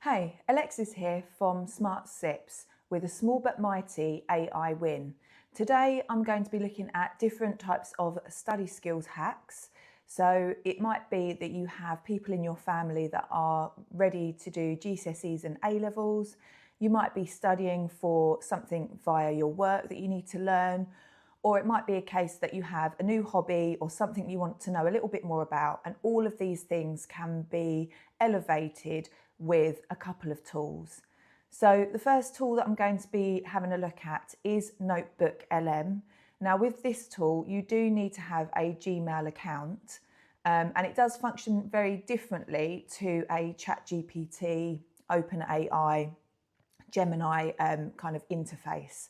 Hey, Alexis here from Smart Sips with a small but mighty AI win. Today I'm going to be looking at different types of study skills hacks. So it might be that you have people in your family that are ready to do GCSEs and A-levels. You might be studying for something via your work that you need to learn, or it might be a case that you have a new hobby or something you want to know a little bit more about, and all of these things can be elevated with a couple of tools. So the first tool that I'm going to be having a look at is NotebookLM. Now with this tool, you do need to have a Gmail account, and it does function very differently to a ChatGPT, OpenAI, Gemini kind of interface.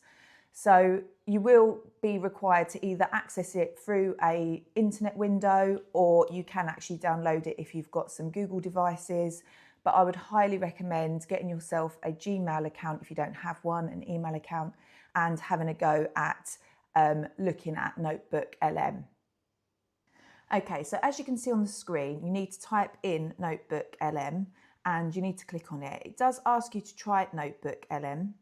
So you will be required to either access it through an internet window, or you can actually download it if you've got some Google devices. But I would highly recommend getting yourself a Gmail account if you don't have one, an email account, and having a go at looking at NotebookLM. Okay, so as you can see on the screen, you need to type in NotebookLM and you need to click on it. It does ask you to try NotebookLM.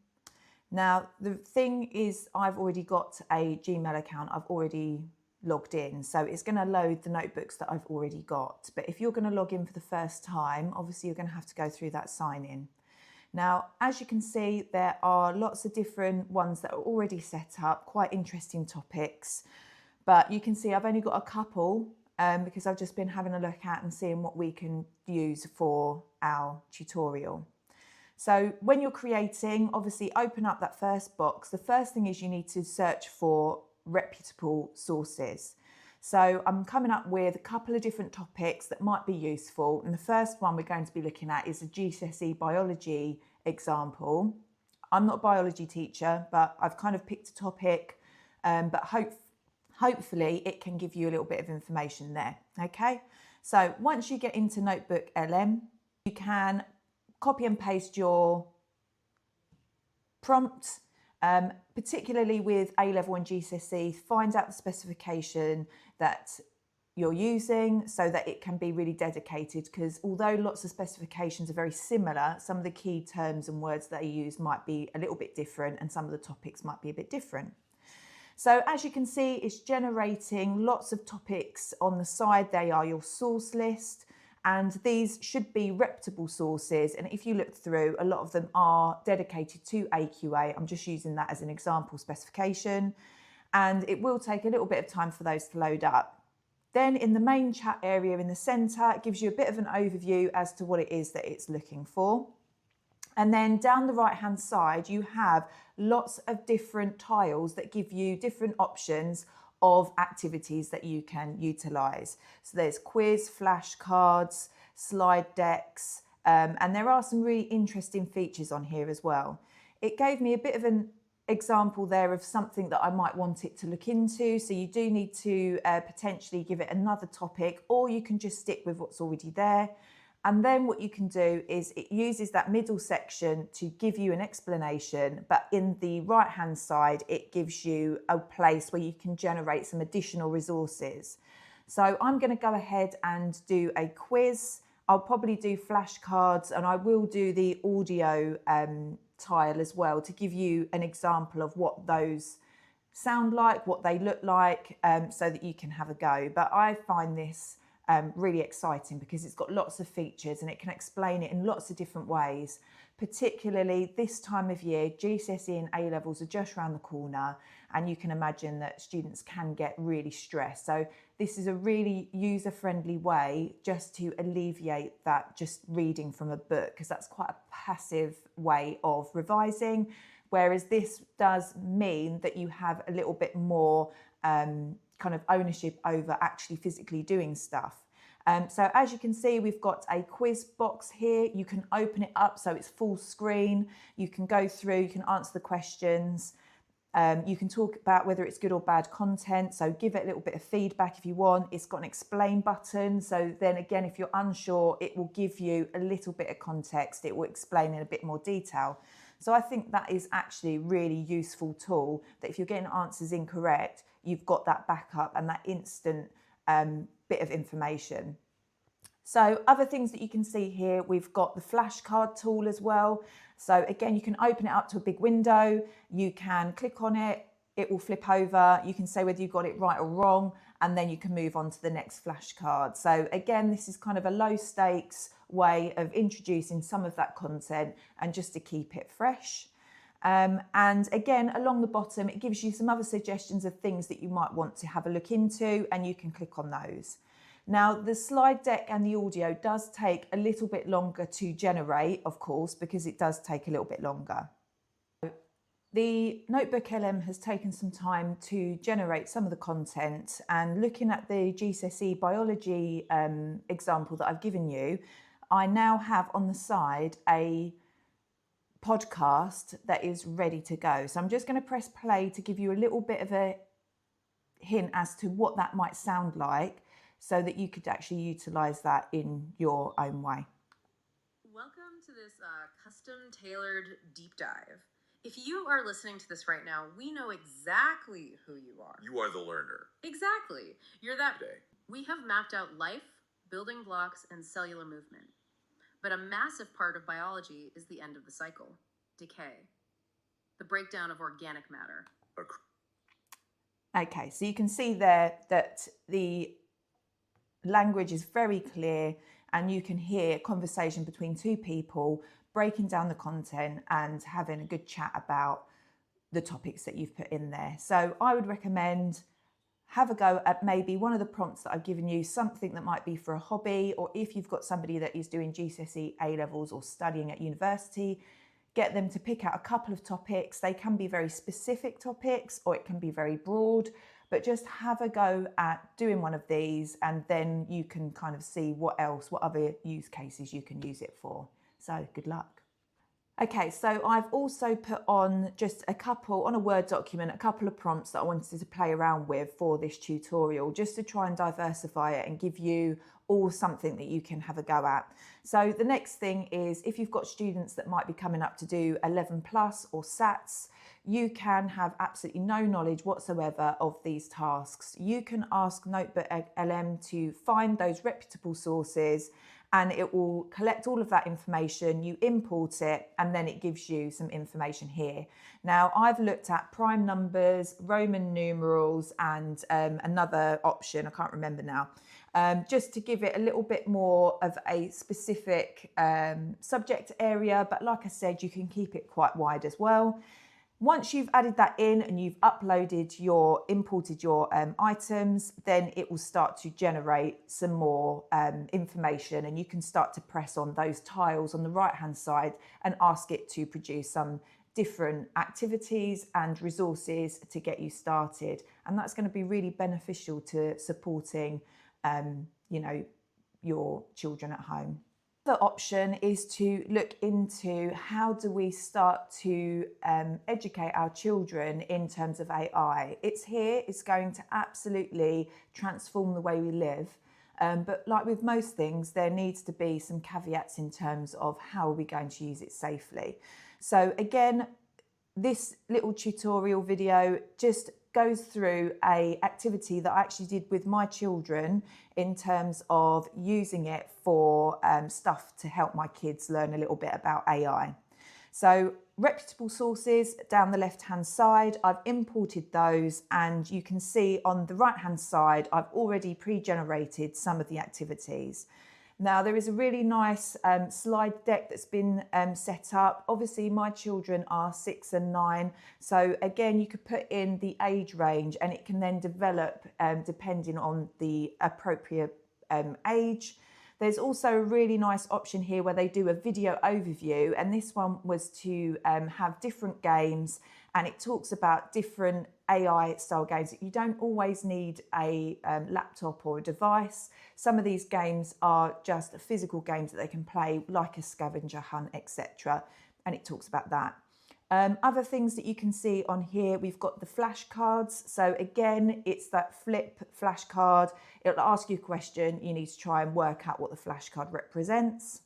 Now, the thing is, I've already got a Gmail account. I've already logged in, so it's going to load the notebooks that I've already got. But if you're going to log in for the first time, obviously you're going to have to go through that sign in. Now, as you can see, there are lots of different ones that are already set up, quite interesting topics. But you can see I've only got a couple because I've just been having a look at and seeing what we can use for our tutorial. So when you're creating, obviously open up that first box. The first thing is you need to search for reputable sources. So I'm coming up with a couple of different topics that might be useful. And the first one we're going to be looking at is a GCSE biology example. I'm not a biology teacher, but I've kind of picked a topic, but hopefully it can give you a little bit of information there. Okay, so once you get into NotebookLM, you can copy and paste your prompt, particularly with A-level and GCSE. Find out the specification that you're using so that it can be really dedicated, because although lots of specifications are very similar, some of the key terms and words that you use might be a little bit different and some of the topics might be a bit different. So as you can see, it's generating lots of topics on the side. They are your source list. And these should be reputable sources. And if you look through, a lot of them are dedicated to AQA. I'm just using that as an example specification. And it will take a little bit of time for those to load up. Then in the main chat area in the center, it gives you a bit of an overview as to what it is that it's looking for. And then down the right-hand side, you have lots of different tiles that give you different options of activities that you can utilize. So there's quiz, flashcards, slide decks, and there are some really interesting features on here as well. It gave me a bit of an example there of something that I might want it to look into. So you do need to potentially give it another topic, or you can just stick with what's already there. And then what you can do is it uses that middle section to give you an explanation, but in the right-hand side, it gives you a place where you can generate some additional resources. So I'm going to go ahead and do a quiz. I'll probably do flashcards, and I will do the audio tile as well to give you an example of what those sound like, what they look like, so that you can have a go. But I find this really exciting because it's got lots of features and it can explain it in lots of different ways. Particularly this time of year, GCSE and A-levels are just around the corner, and you can imagine that students can get really stressed. So this is a really user-friendly way just to alleviate that just reading from a book, because that's quite a passive way of revising, whereas this does mean that you have a little bit more kind of ownership over actually physically doing stuff. So as you can see, we've got a quiz box here. You can open it up so it's full screen. You can go through, you can answer the questions. You can talk about whether it's good or bad content. So give it a little bit of feedback if you want. It's got an explain button. So then again, if you're unsure, it will give you a little bit of context. It will explain in a bit more detail. So I think that is actually a really useful tool, that if you're getting answers incorrect, you've got that backup and that instant bit of information. So other things that you can see here, we've got the flashcard tool as well. So again, you can open it up to a big window, you can click on it, it will flip over, you can say whether you got it right or wrong, and then you can move on to the next flashcard. So again, this is kind of a low stakes way of introducing some of that content and just to keep it fresh. And again, along the bottom, it gives you some other suggestions of things that you might want to have a look into, and you can click on those. Now, the slide deck and the audio does take a little bit longer to generate, of course, because it does take a little bit longer. The NotebookLM has taken some time to generate some of the content, and looking at the GCSE biology example that I've given you, I now have on the side a podcast that is ready to go. So I'm just going to press play to give you a little bit of a hint as to what that might sound like, so that you could actually utilize that in your own way. Welcome to this custom tailored deep dive. If you are listening to this right now, we know exactly who you are. You are the learner. Exactly. You're that Today. We have mapped out life, building blocks, and cellular movement. But a massive part of biology is the end of the cycle, decay, the breakdown of organic matter. Okay, so you can see there that the language is very clear, and you can hear conversation between two people breaking down the content and having a good chat about the topics that you've put in there. So I would recommend have a go at maybe one of the prompts that I've given you, something that might be for a hobby, or if you've got somebody that is doing GCSE A-levels or studying at university, get them to pick out a couple of topics. They can be very specific topics or it can be very broad, but just have a go at doing one of these, and then you can kind of see what other use cases you can use it for. So good luck. Okay, so I've also put on just on a Word document, a couple of prompts that I wanted to play around with for this tutorial, just to try and diversify it and give you all something that you can have a go at. So the next thing is, if you've got students that might be coming up to do 11 plus or SATs, you can have absolutely no knowledge whatsoever of these tasks. You can ask NotebookLM to find those reputable sources, and it will collect all of that information, you import it, and then it gives you some information here. Now, I've looked at prime numbers, Roman numerals, and another option, I can't remember now, just to give it a little bit more of a specific subject area, but like I said, you can keep it quite wide as well. Once you've added that in and you've imported your items, then it will start to generate some more information, and you can start to press on those tiles on the right hand side and ask it to produce some different activities and resources to get you started. And that's going to be really beneficial to supporting your children at home. The option is to look into how do we start to educate our children in terms of AI. It's going to absolutely transform the way we live. But like with most things, there needs to be some caveats in terms of how are we going to use it safely. So again, this little tutorial video just goes through an activity that I actually did with my children in terms of using it for stuff to help my kids learn a little bit about AI. So reputable sources down the left hand side, I've imported those, and you can see on the right hand side I've already pre-generated some of the activities. Now, there is a really nice slide deck that's been set up. Obviously, my children are 6 and 9. So again, you could put in the age range, and it can then develop depending on the appropriate age. There's also a really nice option here where they do a video overview, and this one was to have different games, and it talks about different AI style games. You don't always need a laptop or a device. Some of these games are just physical games that they can play, like a scavenger hunt, etc. And it talks about that. Other things that you can see on here, we've got the flashcards. So again, it's that flip flashcard. It'll ask you a question. You need to try and work out what the flashcard represents.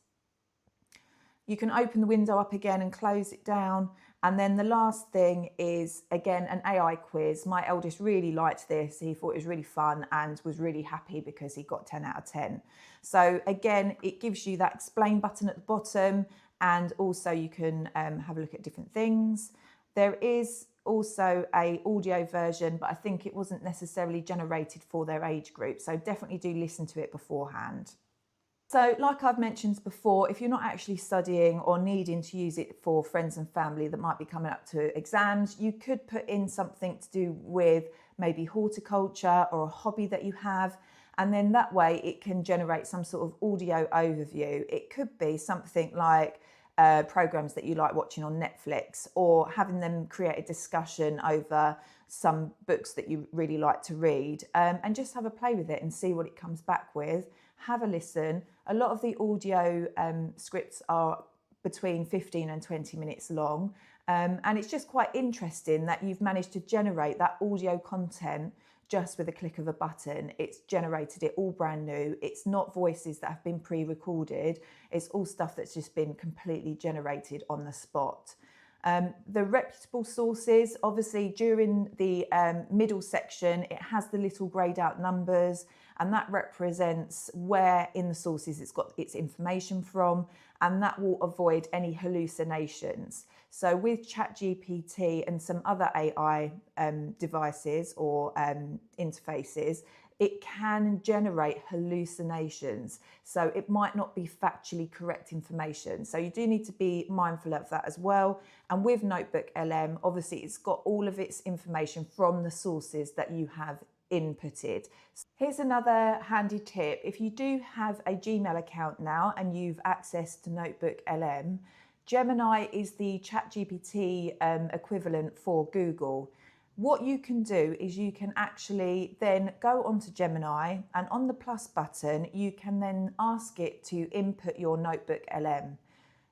You can open the window up again and close it down. And then the last thing is, again, an AI quiz. My eldest really liked this. He thought it was really fun and was really happy because he got 10 out of 10. So again, it gives you that explain button at the bottom, and also you can have a look at different things. There is also a audio version, but I think it wasn't necessarily generated for their age group. So definitely do listen to it beforehand. So like I've mentioned before, if you're not actually studying or needing to use it for friends and family that might be coming up to exams, you could put in something to do with maybe horticulture or a hobby that you have. And then that way it can generate some sort of audio overview. It could be something like programs that you like watching on Netflix, or having them create a discussion over some books that you really like to read, and just have a play with it and see what it comes back with. Have a listen. A lot of the audio scripts are between 15 and 20 minutes long, and it's just quite interesting that you've managed to generate that audio content just with a click of a button. It's generated it all brand new. It's not voices that have been pre-recorded. It's all stuff that's just been completely generated on the spot. The reputable sources, obviously during the middle section, it has the little greyed out numbers, and that represents where in the sources it's got its information from, and that will avoid any hallucinations. So with ChatGPT and some other AI devices or interfaces, it can generate hallucinations. So it might not be factually correct information. So you do need to be mindful of that as well. And with NotebookLM, obviously it's got all of its information from the sources that you have inputted. Here's another handy tip. If you do have a Gmail account now and you've access to NotebookLM, Gemini is the ChatGPT equivalent for Google. What you can do is you can actually then go onto Gemini, and on the plus button, you can then ask it to input your NotebookLM.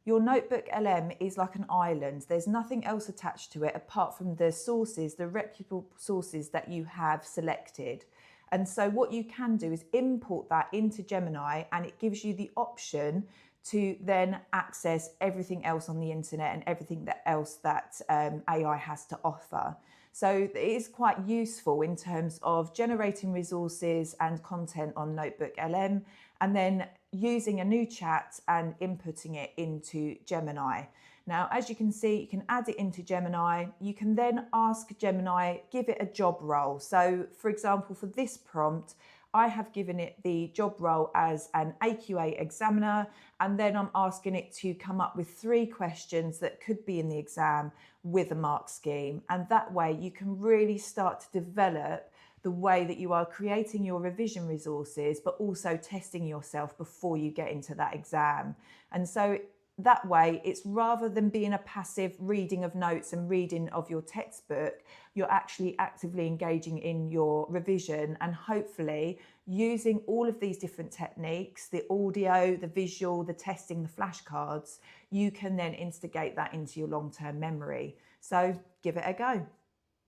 Your NotebookLM is like an island. There's nothing else attached to it apart from the sources, the reputable sources that you have selected. And so what you can do is import that into Gemini, and it gives you the option to then access everything else on the internet and everything else that AI has to offer. So it is quite useful in terms of generating resources and content on NotebookLM, and then using a new chat and inputting it into Gemini. Now, as you can see, you can add it into Gemini. You can then ask Gemini, give it a job role. So for example, for this prompt, I have given it the job role as an AQA examiner, and then I'm asking it to come up with 3 questions that could be in the exam with a mark scheme. And that way you can really start to develop the way that you are creating your revision resources, but also testing yourself before you get into that exam. And so that way, it's rather than being a passive reading of notes and reading of your textbook, you're actually actively engaging in your revision, and hopefully using all of these different techniques, the audio, the visual, the testing, the flashcards, you can then instigate that into your long-term memory. So give it a go.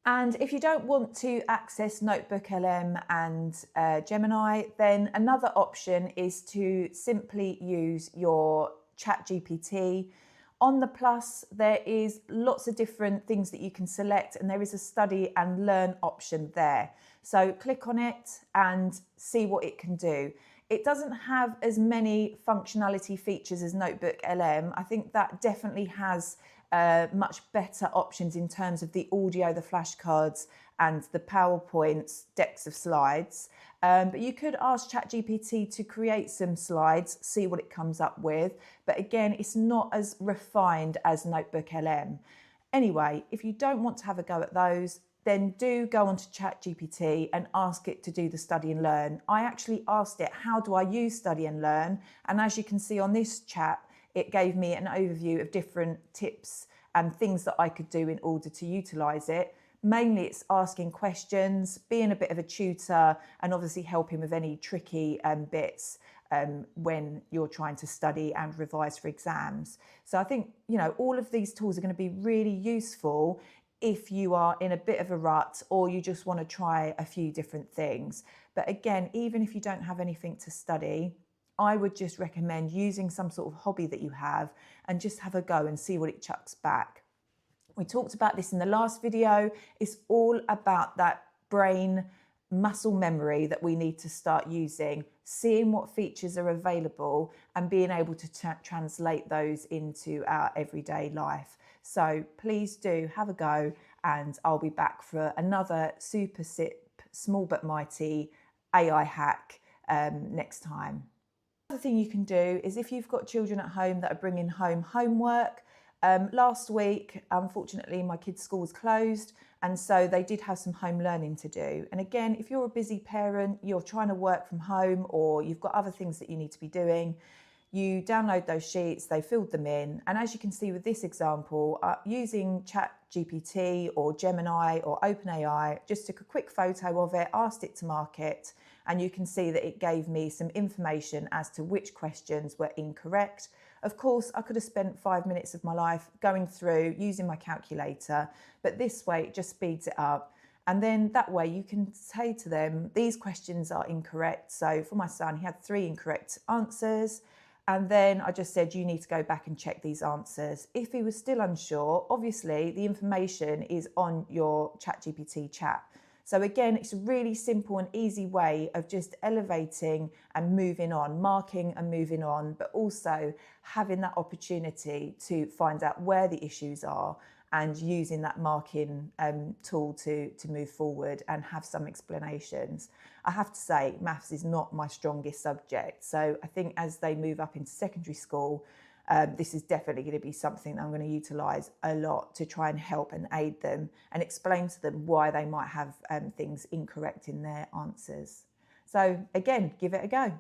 And if you don't want to access NotebookLM and Gemini, then another option is to simply use your ChatGPT. On the plus, there is lots of different things that you can select, and there is a study and learn option there. So click on it and see what it can do. It doesn't have as many functionality features as NotebookLM. I think that definitely has much better options in terms of the audio, the flashcards, and the PowerPoints, decks of slides. But you could ask ChatGPT to create some slides, see what it comes up with. But again, it's not as refined as NotebookLM. Anyway, if you don't want to have a go at those, then do go onto ChatGPT and ask it to do the study and learn. I actually asked it, how do I use study and learn? And as you can see on this chat, it gave me an overview of different tips and things that I could do in order to utilize it. Mainly it's asking questions, being a bit of a tutor, and obviously helping with any tricky bits when you're trying to study and revise for exams. So I think, you know, all of these tools are going to be really useful if you are in a bit of a rut or you just want to try a few different things. But again, even if you don't have anything to study, I would just recommend using some sort of hobby that you have and just have a go and see what it chucks back. We talked about this in the last video. It's all about that brain muscle memory that we need to start using, seeing what features are available and being able to translate those into our everyday life. So please do have a go, and I'll be back for another super small but mighty AI hack next time. Another thing you can do is if you've got children at home that are bringing home homework. Last week, unfortunately, my kids' school was closed, and so they did have some home learning to do. And again, if you're a busy parent, you're trying to work from home, or you've got other things that you need to be doing, you download those sheets, they filled them in. And as you can see with this example, using ChatGPT or Gemini or OpenAI, just took a quick photo of it, asked it to mark it, and you can see that it gave me some information as to which questions were incorrect. Of course, I could have spent 5 minutes of my life going through using my calculator, but this way it just speeds it up. And then that way you can say to them, these questions are incorrect. So for my son, he had 3 incorrect answers. And then I just said, you need to go back and check these answers. If he was still unsure, obviously the information is on your ChatGPT chat. So again, it's a really simple and easy way of just elevating and moving on, marking and moving on, but also having that opportunity to find out where the issues are and using that marking tool to move forward and have some explanations. I have to say, maths is not my strongest subject. So I think as they move up into secondary school, this is definitely going to be something I'm going to utilise a lot to try and help and aid them and explain to them why they might have things incorrect in their answers. So again, give it a go.